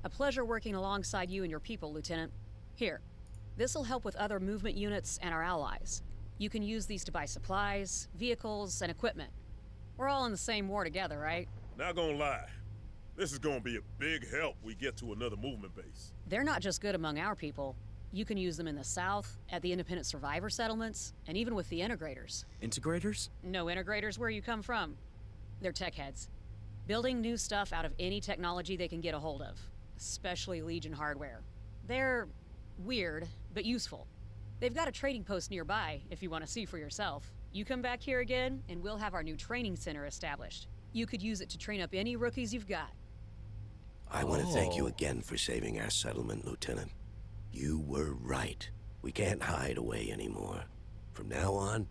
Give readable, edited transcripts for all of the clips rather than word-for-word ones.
A pleasure working alongside you and your people, Lieutenant. Here, this'll help with other movement units and our allies. You can use these to buy supplies, vehicles, and equipment. We're all in the same war together, right? Not gonna lie. This is gonna be a big help we get to another movement base. They're not just good among our people. You can use them in the South, at the independent survivor settlements, and even with the integrators. Integrators? No integrators where you come from. They're tech heads. Building new stuff out of any technology they can get a hold of, especially Legion hardware. They're weird, but useful. They've got a trading post nearby if you want to see for yourself. You come back here again, and we'll have our new training center established. You could use it to train up any rookies you've got. I want to thank you again for saving our settlement, Lieutenant. You were right. We can't hide away anymore. From now on,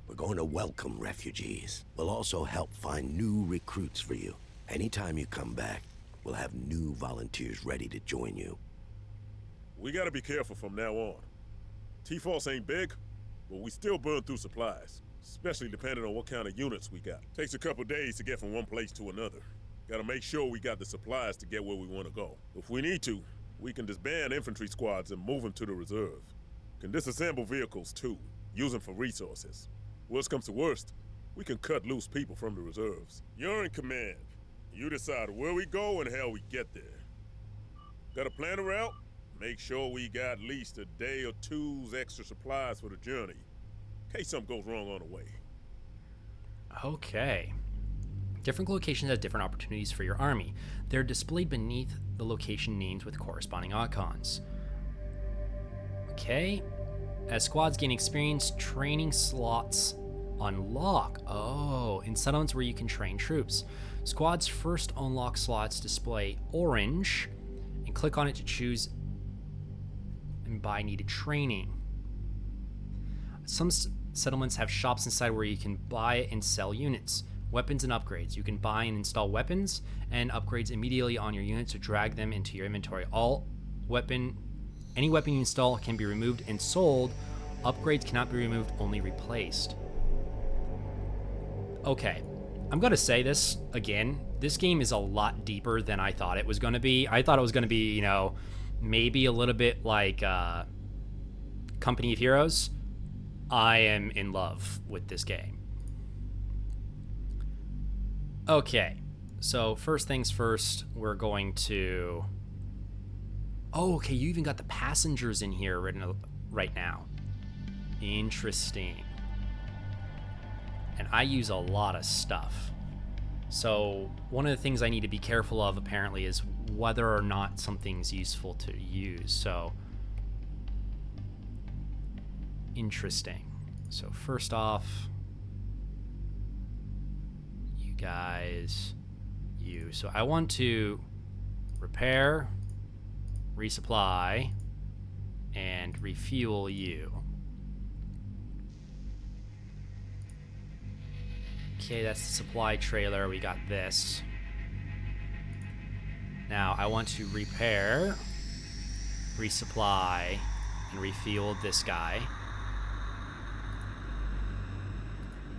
we're going to welcome refugees. We'll also help find new recruits for you. Anytime you come back, we'll have new volunteers ready to join you. We gotta be careful from now on. T-Force ain't big, but we still burn through supplies, especially depending on what kind of units we got. Takes a couple days to get from one place to another. Gotta make sure we got the supplies to get where we want to go. If we need to, we can disband infantry squads and move them to the reserve. Can disassemble vehicles too, use them for resources. Worst comes to worst, we can cut loose people from the reserves. You're in command. You decide where we go and how we get there. Got a plan a route? Make sure we got at least a day or two's extra supplies for the journey, in case something goes wrong on the way. Okay. Different locations have different opportunities for your army. They're displayed beneath the location names with corresponding icons. Okay. As squads gain experience, training slots unlock. Oh, in settlements where you can train troops. Squads first unlock slots display orange, and click on it to choose and buy needed training. Some settlements have shops inside where you can buy and sell units, weapons, and upgrades. You can buy and install weapons and upgrades immediately on your units to drag them into your inventory. Any weapon you install can be removed and sold. Upgrades cannot be removed, only replaced. Okay, I'm gonna say this again. This game is a lot deeper than I thought it was gonna be. I thought it was gonna be, you know, maybe a little bit like Company of Heroes. I am in love with this game. Okay, so first things first, we're going to... Oh, okay, you even got the passengers in here written right now. Interesting. And I use a lot of stuff. So one of the things I need to be careful of, apparently, is whether or not something's useful to use. So, interesting. So first off, you guys, So I want to repair, resupply, and refuel you. Okay, that's the supply trailer. We got this. Now I want to repair, resupply, and refuel this guy.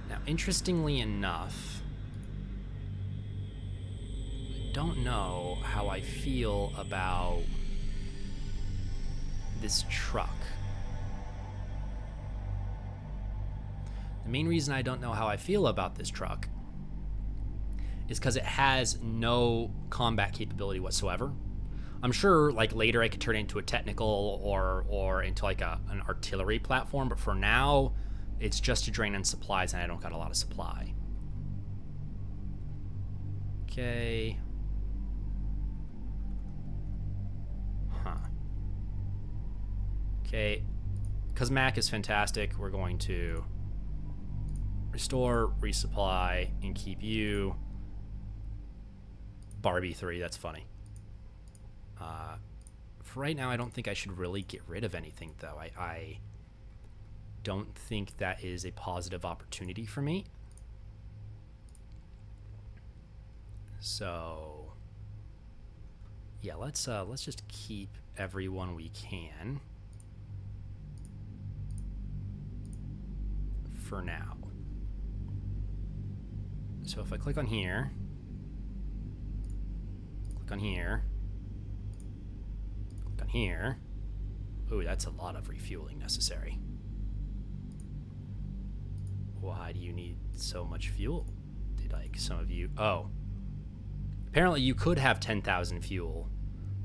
Now, interestingly enough, I don't know how I feel about this truck. The main reason I don't know how I feel about this truck is because it has no combat capability whatsoever. I'm sure, like, later I could turn it into a technical or into like an artillery platform, but for now, it's just to drain on supplies, and I don't got a lot of supply. Okay. Huh. Okay. Because Mac is fantastic, we're going to restore, resupply, and keep you. Barbie 3, that's funny. For right now, I don't think I should really get rid of anything, though. I don't think that is a positive opportunity for me. So, yeah, let's just keep everyone we can for now. So if I click on here, click on here, down here. Ooh, that's a lot of refueling necessary. Why do you need so much fuel? Did, like, some of you... Oh. Apparently you could have 10,000 fuel,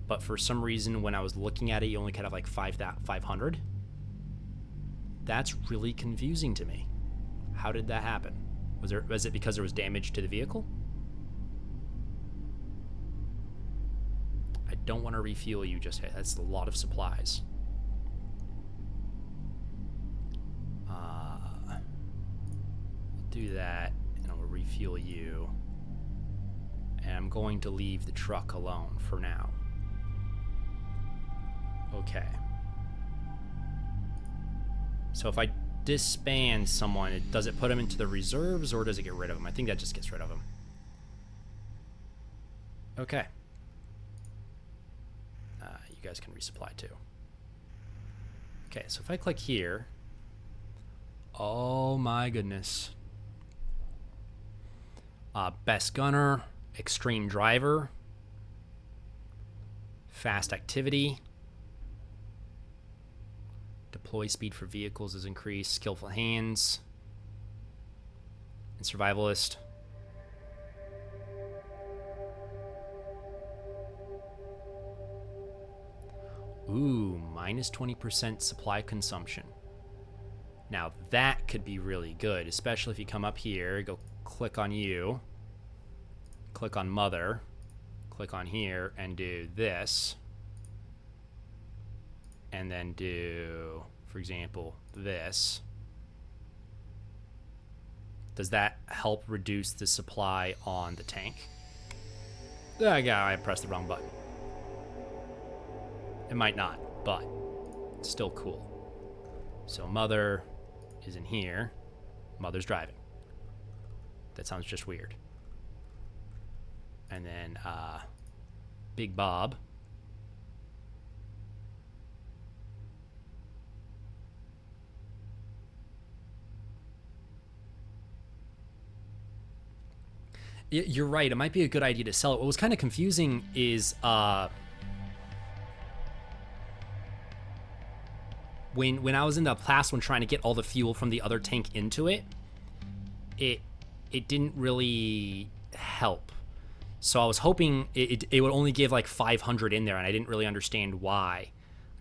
but for some reason when I was looking at it, you only could have like 500. That's really confusing to me. How did that happen? Was it because there was damage to the vehicle? I don't want to refuel you just yet. That's a lot of supplies. Do that, and I'll refuel you. And I'm going to leave the truck alone for now. Okay. So if I disband someone, does it put them into the reserves, or does it get rid of them? I think that just gets rid of them. Okay. You guys can resupply too. Okay, so if I click here... Oh my goodness. Best gunner, extreme driver, fast activity, deploy speed for vehicles is increased, skillful hands, and survivalist. Ooh, minus 20% supply consumption. Now that could be really good, especially if you come up here, go click on you, click on mother, click on here, and do this. And then do, for example, this. Does that help reduce the supply on the tank? Yeah, I pressed the wrong button. It might not, but it's still cool. So mother is in here. Mother's driving. That sounds just weird. And then Big Bob. You're right. It might be a good idea to sell it. What was kind of confusing is when I was in the last one trying to get all the fuel from the other tank into it, it didn't really help. So I was hoping it would only give like 500 in there, and I didn't really understand why,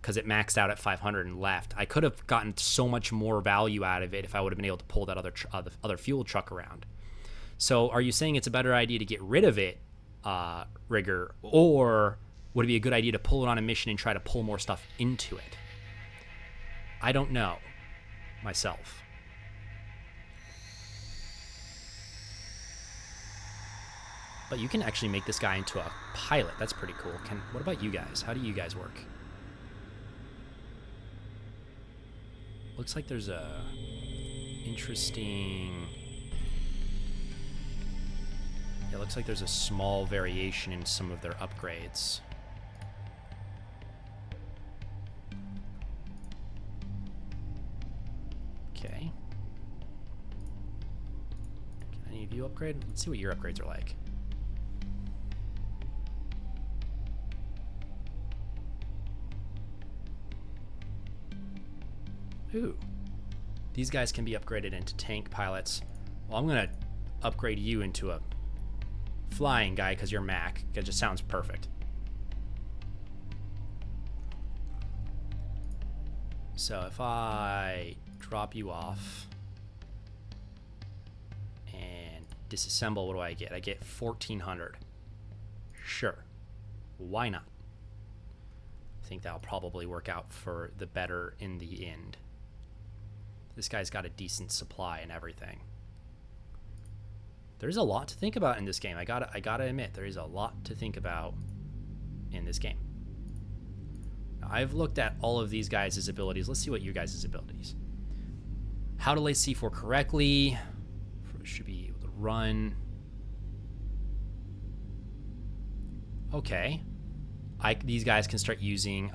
because it maxed out at 500 and left. I could have gotten so much more value out of it if I would have been able to pull that other fuel truck around. So are you saying it's a better idea to get rid of it, Rigger, or would it be a good idea to pull it on a mission and try to pull more stuff into it? I don't know myself. But you can actually make this guy into a pilot. That's pretty cool. What about you guys? How do you guys work? Looks like there's a interesting... Yeah, looks like there's a small variation in some of their upgrades. Okay. Can any of you upgrade? Let's see what your upgrades are like. Ooh. These guys can be upgraded into tank pilots. Well, I'm going to upgrade you into a flying guy because you're Mac. It just sounds perfect. So if I drop you off and disassemble, what do I get? I get 1,400. Sure. Why not? I think that'll probably work out for the better in the end. This guy's got a decent supply and everything. There's a lot to think about in this game. I gotta admit, there is a lot to think about in this game. Now, I've looked at all of these guys' abilities. Let's see what your guys' abilities. How to lay C4 correctly. Should be able to run. Okay. These guys can start using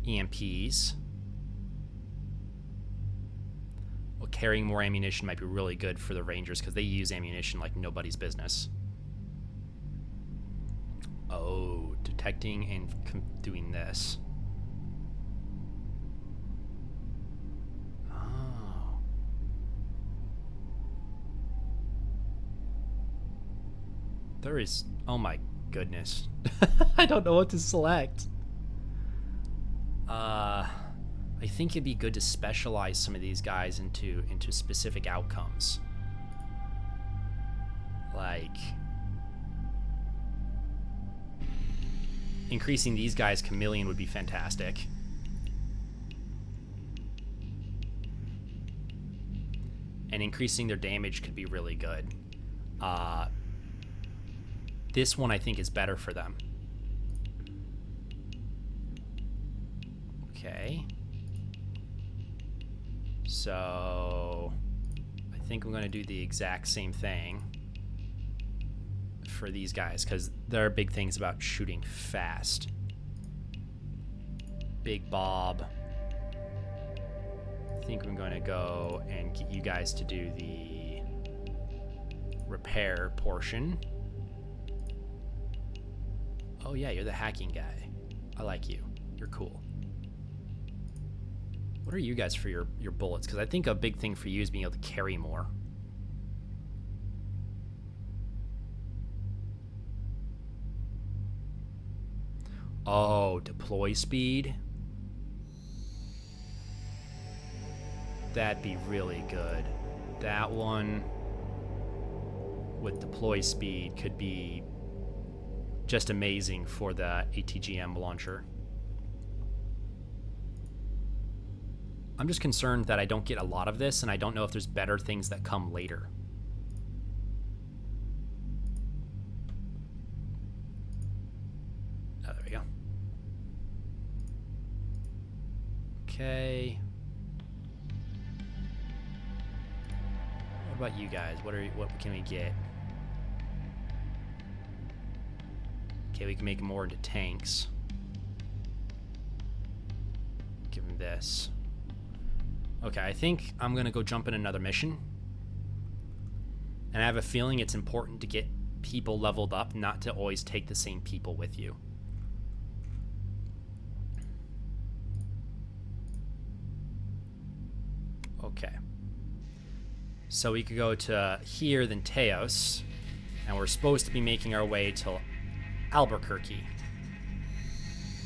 EMPs. Well, carrying more ammunition might be really good for the Rangers because they use ammunition like nobody's business. Oh, detecting and doing this. Oh. There is... Oh my goodness. I don't know what to select. I think it'd be good to specialize some of these guys into specific outcomes. Like increasing these guys chameleon would be fantastic. And increasing their damage could be really good. This one I think is better for them. Okay. So I think I'm going to do the exact same thing for these guys, because there are big things about shooting fast. Big Bob. I think I'm going to go and get you guys to do the repair portion. Oh yeah, you're the hacking guy. I like you. You're cool. What are you guys for your bullets? Because I think a big thing for you is being able to carry more. Oh, deploy speed. That'd be really good. That one with deploy speed could be just amazing for the ATGM launcher. I'm just concerned that I don't get a lot of this, and I don't know if there's better things that come later. Oh, there we go. Okay. What about you guys? What can we get? Okay, we can make them more into tanks. Give them this. Okay, I think I'm gonna go jump in another mission. And I have a feeling it's important to get people leveled up, not to always take the same people with you. Okay. So we could go to here, then Teos, and we're supposed to be making our way to Albuquerque.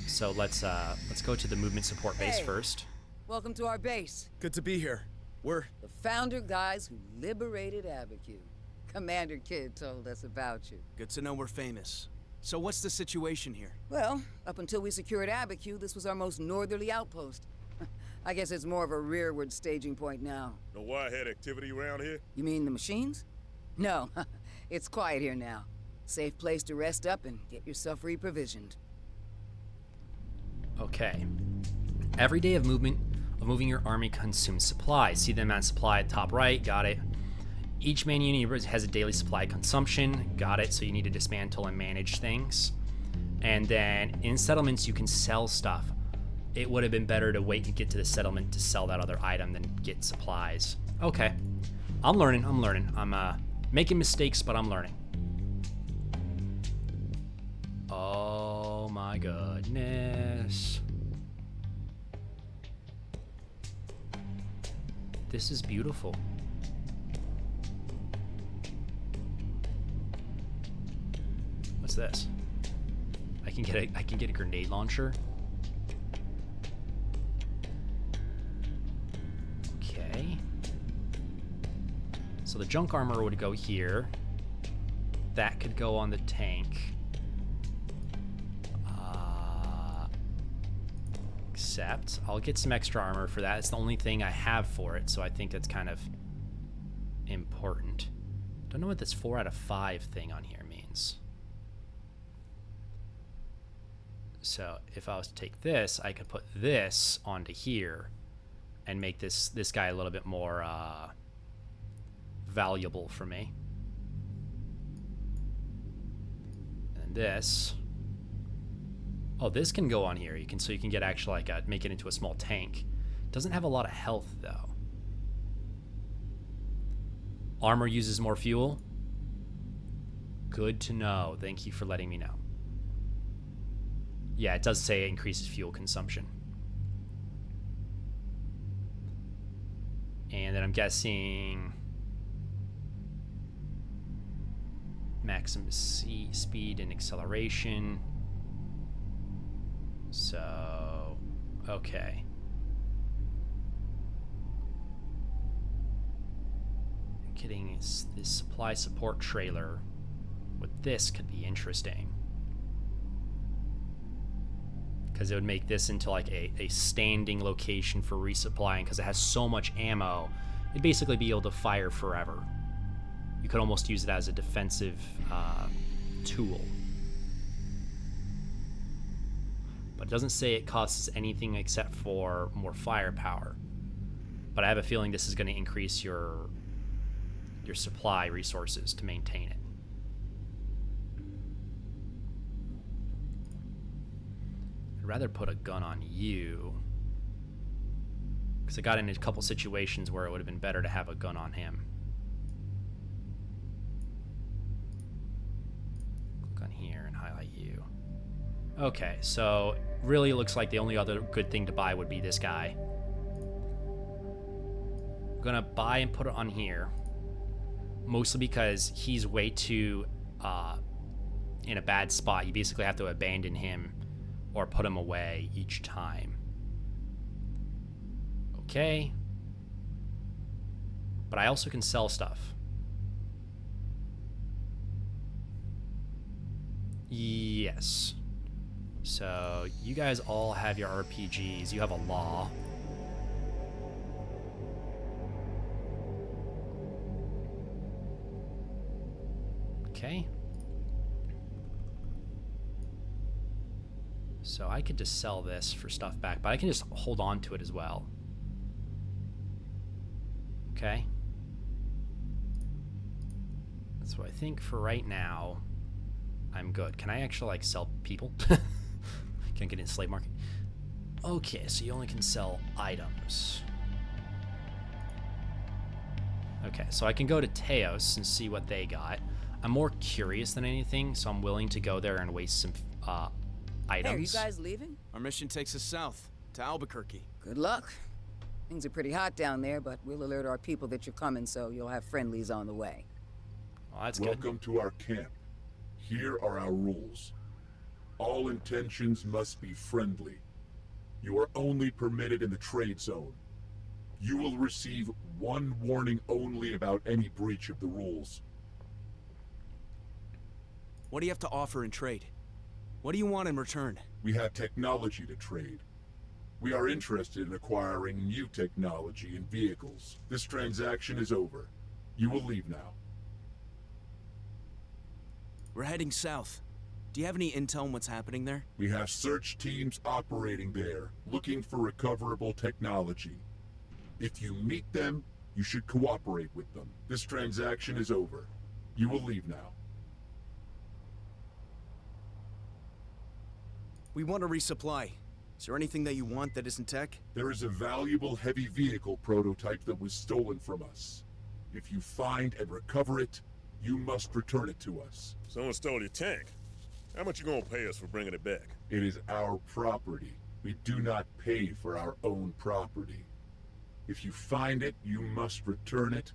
So let's go to the movement support base first. Welcome to our base. Good to be here. We're... The founder guys who liberated Abiquiu. Commander Kidd told us about you. Good to know we're famous. So what's the situation here? Well, up until we secured Abiquiu, this was our most northerly outpost. I guess it's more of a rearward staging point now. Know why I had activity around here? You mean the machines? No, it's quiet here now. Safe place to rest up and get yourself reprovisioned. Okay. Every day of moving your army consumes supplies. See the amount of supply at top right, got it. Each man unit has a daily supply consumption, got it. So you need to dismantle and manage things. And then in settlements you can sell stuff. It would have been better to wait and get to the settlement to sell that other item than get supplies. Okay. I'm learning. I'm making mistakes, but I'm learning. Oh my goodness. This is beautiful. What's this? I can get a grenade launcher. Okay. So the junk armor would go here. That could go on the tank. Except I'll get some extra armor for that. It's the only thing I have for it, so I think that's kind of important. Don't know what this 4 out of 5 thing on here means. So if I was to take this, I could put this onto here and make this guy a little bit more valuable for me. And this. Oh, this can go on here. You can get actually make it into a small tank. Doesn't have a lot of health though. Armor uses more fuel. Good to know. Thank you for letting me know. Yeah, it does say it increases fuel consumption. And then I'm guessing maximum speed and acceleration. So, okay. Getting this supply support trailer with this could be interesting. Because it would make this into like a standing location for resupplying, because it has so much ammo. It'd basically be able to fire forever. You could almost use it as a defensive tool. But it doesn't say it costs anything except for more firepower. But I have a feeling this is going to increase your supply resources to maintain it. I'd rather put a gun on you, because I got in a couple situations where it would have been better to have a gun on him. Click on here and highlight you. Okay, so really looks like the only other good thing to buy would be this guy. I'm gonna buy and put it on here, mostly because he's way too in a bad spot. You basically have to abandon him or put him away each time. Okay. But I also can sell stuff. Yes. So you guys all have your RPGs. You have a law. Okay. So I could just sell this for stuff back, but I can just hold on to it as well. Okay. So I think for right now, I'm good. Can I actually like sell people? Can't get in slave market. Okay, so you only can sell items. Okay, so I can go to Teos and see what they got. I'm more curious than anything, so I'm willing to go there and waste some items. Hey, are you guys leaving? Our mission takes us south, to Albuquerque. Good luck. Things are pretty hot down there, but we'll alert our people that you're coming, so you'll have friendlies on the way. Well, that's good. Welcome to our camp. Here are our rules. All intentions must be friendly. You are only permitted in the trade zone. You will receive one warning only about any breach of the rules. What do you have to offer in trade? What do you want in return? We have technology to trade. We are interested in acquiring new technology and vehicles. This transaction is over. You will leave now. We're heading south. Do you have any intel on what's happening there? We have search teams operating there, looking for recoverable technology. If you meet them, you should cooperate with them. This transaction is over. You will leave now. We want to resupply. Is there anything that you want that isn't tech? There is a valuable heavy vehicle prototype that was stolen from us. If you find and recover it, you must return it to us. Someone stole your tank. How much you gonna pay us for bringing it back? It is our property. We do not pay for our own property. If you find it, you must return it,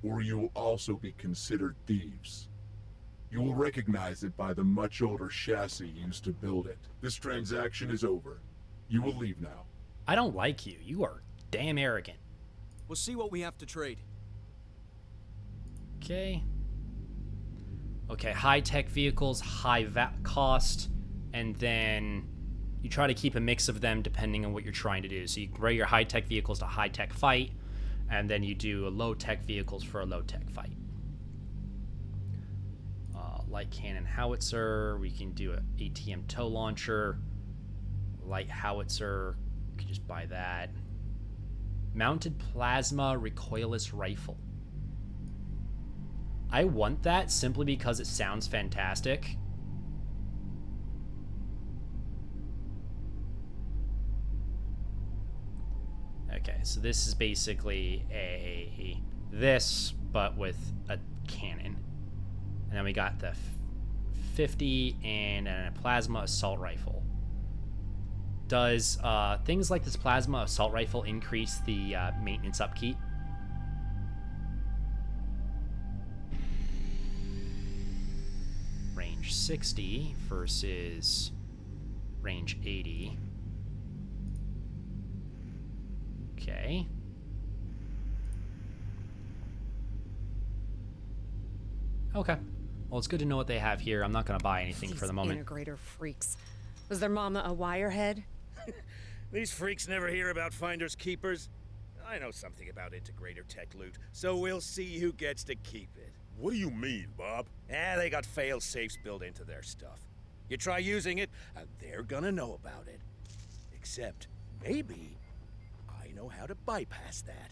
or you will also be considered thieves. You will recognize it by the much older chassis used to build it. This transaction is over. You will leave now. I don't like you. You are damn arrogant. We'll see what we have to trade. Okay. Okay, high-tech vehicles, high cost, and then you try to keep a mix of them depending on what you're trying to do. So you rate your high-tech vehicles to high-tech fight, and then you do low-tech vehicles for a low-tech fight. Light cannon howitzer, we can do an ATM tow launcher. Light howitzer, you can just buy that. Mounted plasma recoilless rifle. I want that simply because it sounds fantastic. Okay, so this is basically this, but with a cannon. And then we got the 50 and a plasma assault rifle. Does things like this plasma assault rifle increase the maintenance upkeep? Range 60 versus range 80. Okay. Okay. Well, it's good to know what they have here. I'm not going to buy anything for the moment. Integrator freaks. Was their mama a wirehead? These freaks never hear about finders keepers. I know something about integrator tech loot, so we'll see who gets to keep it. What do you mean, Bob? They got fail safes built into their stuff. You try using it, and they're gonna know about it. Except, maybe, I know how to bypass that.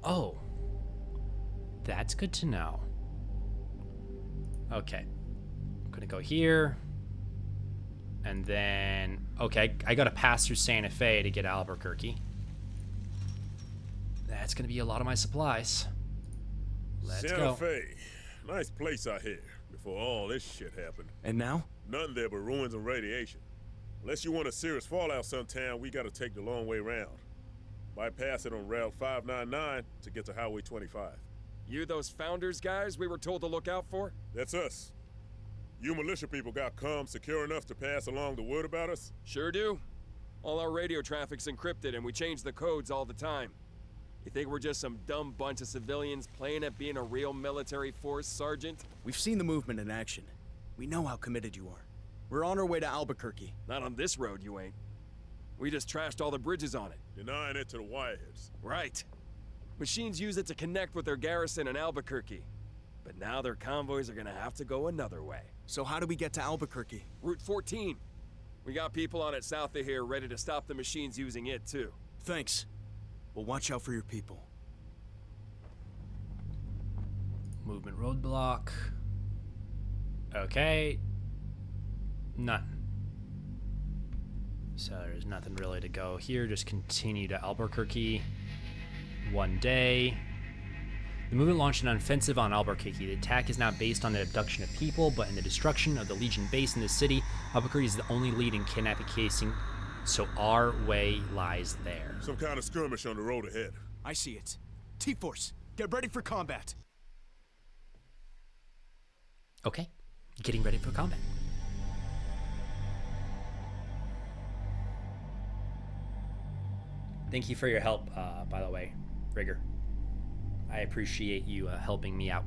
Oh. That's good to know. Okay. I'm gonna go here. And then, okay, I gotta pass through Santa Fe to get Albuquerque. That's gonna be a lot of my supplies. Let's Santa go. Fe. Nice place out here before all this shit happened. And now? Nothing there but ruins and radiation. Unless you want a serious fallout sometime, we gotta take the long way round. Bypass it on Route 599 to get to Highway 25. You those founders guys we were told to look out for? That's us. You militia people got comms secure enough to pass along the word about us? Sure do. All our radio traffic's encrypted and we change the codes all the time. You think we're just some dumb bunch of civilians playing at being a real military force, Sergeant? We've seen the movement in action. We know how committed you are. We're on our way to Albuquerque. Not on this road, you ain't. We just trashed all the bridges on it. Denying it to the wireheads. Right. Machines use it to connect with their garrison in Albuquerque. But now their convoys are gonna have to go another way. So how do we get to Albuquerque? Route 14. We got people on it south of here ready to stop the machines using it, too. Thanks. Well, watch out for your people. Movement roadblock. Okay. None. So there's nothing really to go here. Just continue to Albuquerque. One day. The movement launched an offensive on Albuquerque. The attack is not based on the abduction of people, but in the destruction of the Legion base in the city. Albuquerque is the only lead in kidnapping casing, so our way lies there. Some kind of skirmish on the road ahead. I see it. T-Force, get ready for combat. Okay, getting ready for combat. Thank you for your help, by the way, Rigger. I appreciate you helping me out.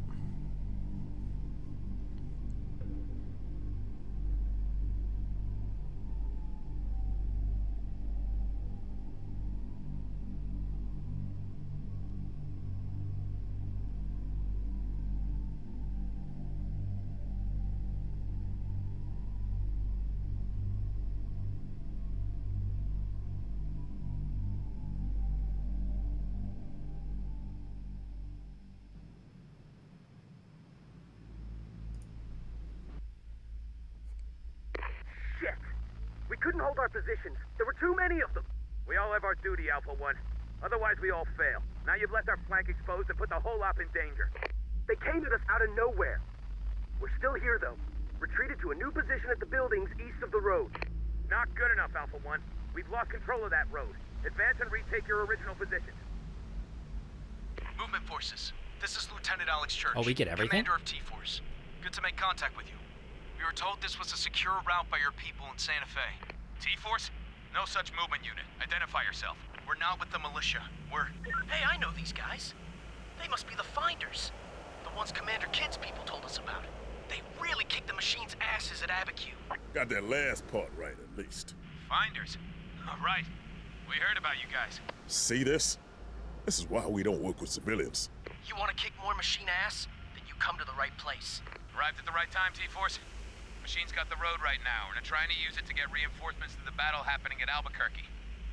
We couldn't hold our positions. There were too many of them. We all have our duty, Alpha 1. Otherwise, we all fail. Now you've left our flank exposed and put the whole op in danger. They came at us out of nowhere. We're still here, though. Retreated to a new position at the buildings east of the road. Not good enough, Alpha 1. We've lost control of that road. Advance and retake your original positions. Movement forces. This is Lieutenant Alex Church. Oh, we get everything? Commander of T-Force. Good to make contact with you. We were told this was a secure route by your people in Santa Fe. T-Force? No such movement unit. Identify yourself. We're not with the militia. We're... Hey, I know these guys. They must be the Finders. The ones Commander Kidd's people told us about. They really kicked the machine's asses at Abiquiu. Got that last part right, at least. Finders? All right. We heard about you guys. See this? This is why we don't work with civilians. You want to kick more machine ass? Then you come to the right place. Arrived at the right time, T-Force. Machine's got the road right now. We're trying to use it to get reinforcements to the battle happening at Albuquerque.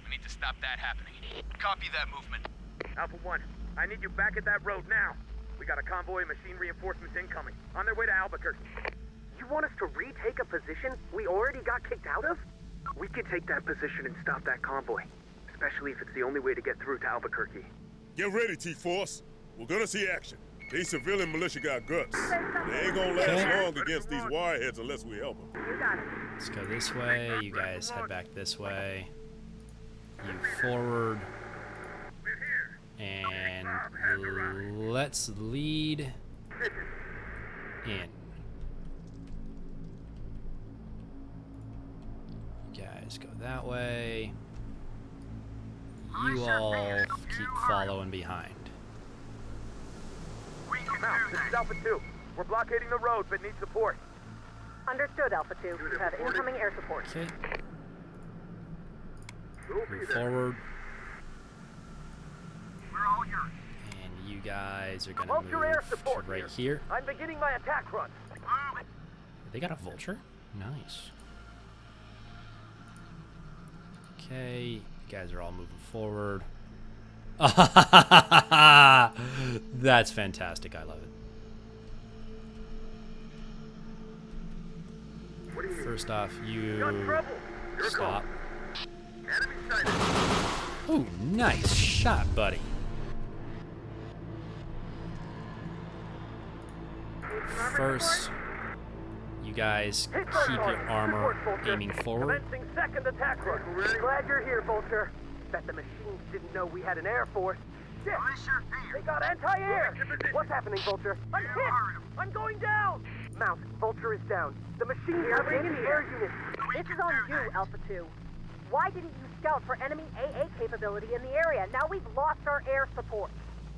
We need to stop that happening. Copy that movement. Alpha 1, I need you back at that road now. We got a convoy of machine reinforcements incoming. On their way to Albuquerque. You want us to retake a position we already got kicked out of? We could take that position and stop that convoy. Especially if it's the only way to get through to Albuquerque. Get ready, T-Force. We're gonna see action. These civilian militia got guts. They ain't gonna last long against these wireheads unless we help them. You got it. Let's go this way. You guys head back this way. You forward. And let's lead in. You guys go that way. You all keep following behind. Mount, this is Alpha 2. We're blockading the road, but need support. Understood, Alpha 2. You have incoming air support. Okay. Move forward. We're all yours. And you guys are gonna Vulture air move support to right here. I'm beginning my attack run. They got a vulture? Nice. Okay, you guys are all moving forward. That's fantastic. I love it. First off, you stop. Oh, nice shot, buddy. First, you guys keep your armor aiming forward. Commencing second attack run. Glad you're here, Vulture. Bet the machines didn't know we had an air force. Shit! They got anti-air! What's happening, Vulture? I'm hit! I'm going down! Mount, Vulture is down. The machines are bringing the air units. This is on you, Alpha 2. Why didn't you scout for enemy AA capability in the area? Now we've lost our air support.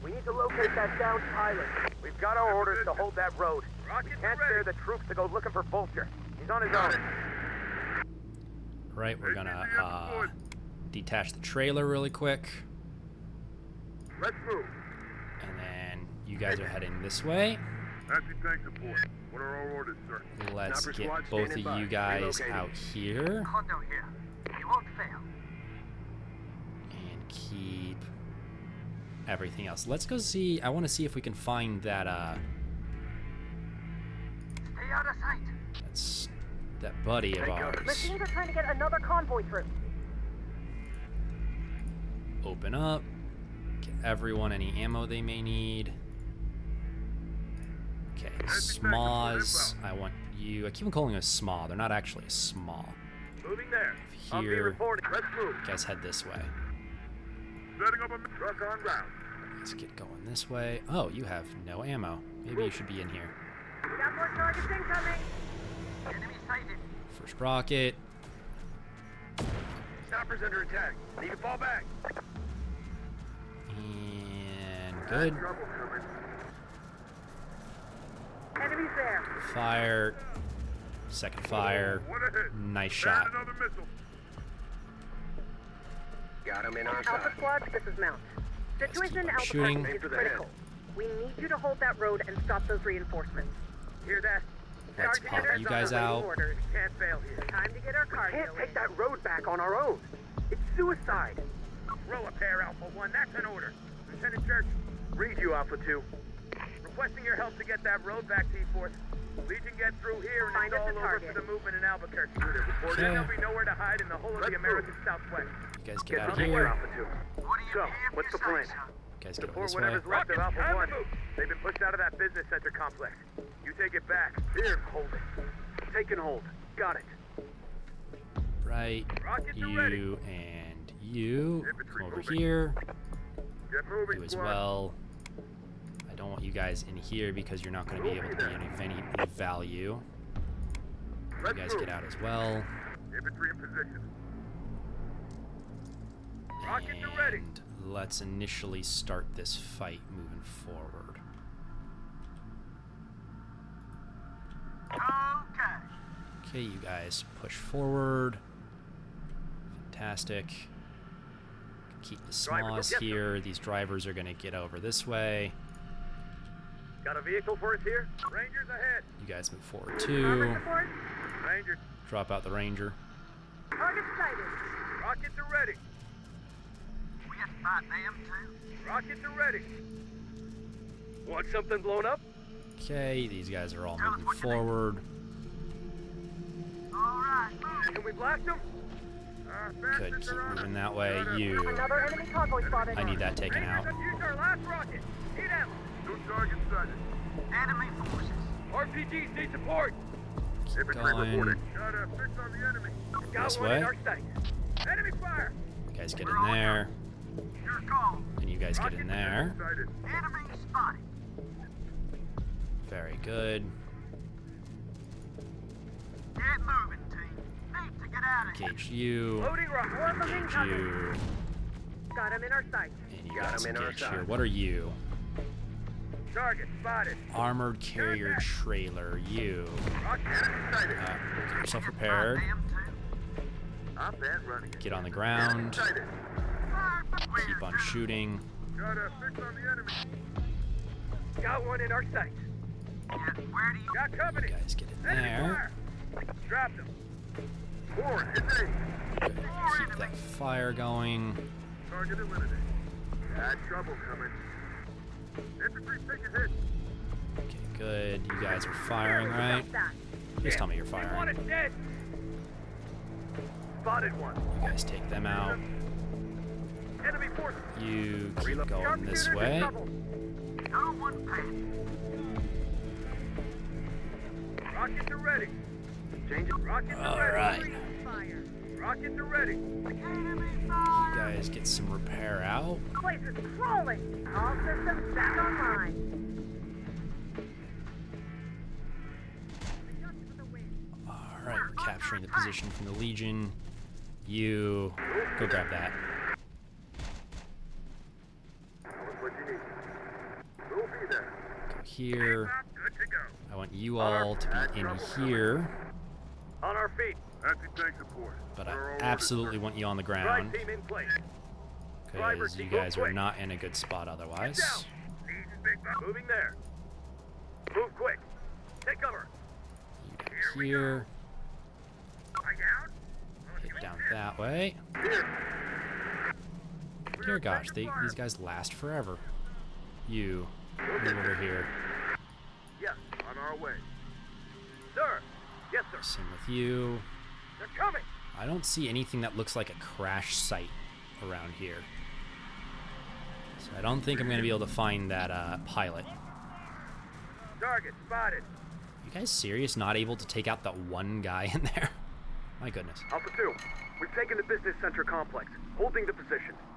We need to locate that downed pilot. We've got our orders to hold that road. Can't spare the troops to go looking for Vulture. He's on his own. Right, we're gonna detach the trailer really quick. Let's move. And then you guys are heading this way. Anti-tank support. What are our orders, sir? Let's get both of you guys out here. Hondo here. You won't fail. And keep everything else. Let's go see. I want to see if we can find that Stay out of sight. that's that buddy of ours. Machines are trying to get another convoy through. Open up. Get everyone any ammo they may need. Okay, SMAs. I want you. I keep on calling them a SMA. They're not actually a SMA. Moving there. Here. Let's move. You guys head this way. Setting up a Truck on route. Let's get going this way. Oh, you have no ammo. Maybe you should be in here. We got more targets incoming. Enemy sighted. First rocket. Chopper's under attack. Need to fall back. And good. Trouble coming. Enemies there. Fire. Second fire. What a hit. Nice shot. Another missile. Got him in our Alpha Squad, this is Mount. Situation in Alpha shooting. is critical. We need you to hold that road and stop those reinforcements. Hear that? Let's Sergeant pop Anderson you guys on the out. orders. Can't fail here. Time to get our cargo. Can't take that road back on our own. It's suicide. Throw a pair, Alpha 1. That's an order. Lieutenant Church. Read you, Alpha 2. Requesting your help to get that road back, T-Force. Legion get through here and it's all over for the movement in Albuquerque. Before then, there'll be nowhere to hide in the whole of the American Southwest. You guys get out of here. Alpha 2. So, what's the plan? You guys get over Support this way. whatever's left of Alpha 1. They've been pushed out of that business center complex. You take it back. Here, hold it. Take and hold. Got it. Right. Rockets are You ready. and you. Infantry Come over moving. here. Get moving, You as squad. well. I don't want you guys in here because you're not going to be able to be of any value. You Let's guys move. get out as well. Infantry in position. Rockets are ready. And let's initially start this fight moving forward. Okay, you guys push forward. Fantastic. Keep the Drivers, SMAs get them. here. These drivers are going to get over this way. Got a vehicle for us here? Rangers ahead. You guys move forward too. Support. Rangers. Drop out the ranger. Target sighted. Rockets are ready. We got 5 them too. Rockets are ready. Want something blown up? Okay, these guys are all moving forward. Alright. Can we blast them? Good, keep moving that way. You. Another enemy convoy spotted. I need that taken out. Rangers have used our last rocket. Hit them. New target sighted. Enemy forces. RPGs need support. Going Got a fix on the enemy. this Got one way. in our sight. Enemy fire. You guys get in there, Your call. and you guys get in there. Sighted. Enemy spotted. Very good. Get moving, team. Need to get out of here. Engage you. Loading rock. Engage you. Got him in our sight. And you guys engage here. What are you? Target spotted. Armored carrier trailer. You. Rocket sighted. Get yourself prepared. Up and running. Get on the ground. Sighted. Keep on shooting. Got a fix on the enemy. Got one in our sight. Where do you got company? You guys get in Enemy there. fire. Dropped him. Forward, hit me. Keep that fire going. Target eliminated. Got trouble coming. Infantry taking hit. Okay, good. You guys are firing, right? Please tell me you're One firing. is dead. Spotted one. You guys take them out. Enemy force. You keep going this way. No one paid. Rockets are ready. Change it. Rockets are ready. Alright. Rockets are ready. You guys get some repair out. Place is crawling. All systems back online. Alright, we're capturing the position from the Legion. You go grab that. What you need. We'll be there. Go here. Good to go. I want you all to be in here, On our feet. Anti-tank support. but I absolutely want you on the Drive ground team in place. because you guys are not in a good spot otherwise. Moving there. Move quick. Take cover. You go here. Head down that way. Dear gosh, these guys last forever. You move over here. Yes, on our way. Sir. Yes, sir. Same with you. They're coming. I don't see anything that looks like a crash site around here. So I don't think I'm going to be able to find that pilot. Target spotted. You guys serious? Not able to take out that one guy in there? My goodness. Alpha 2. We've taken the business center complex, holding the position.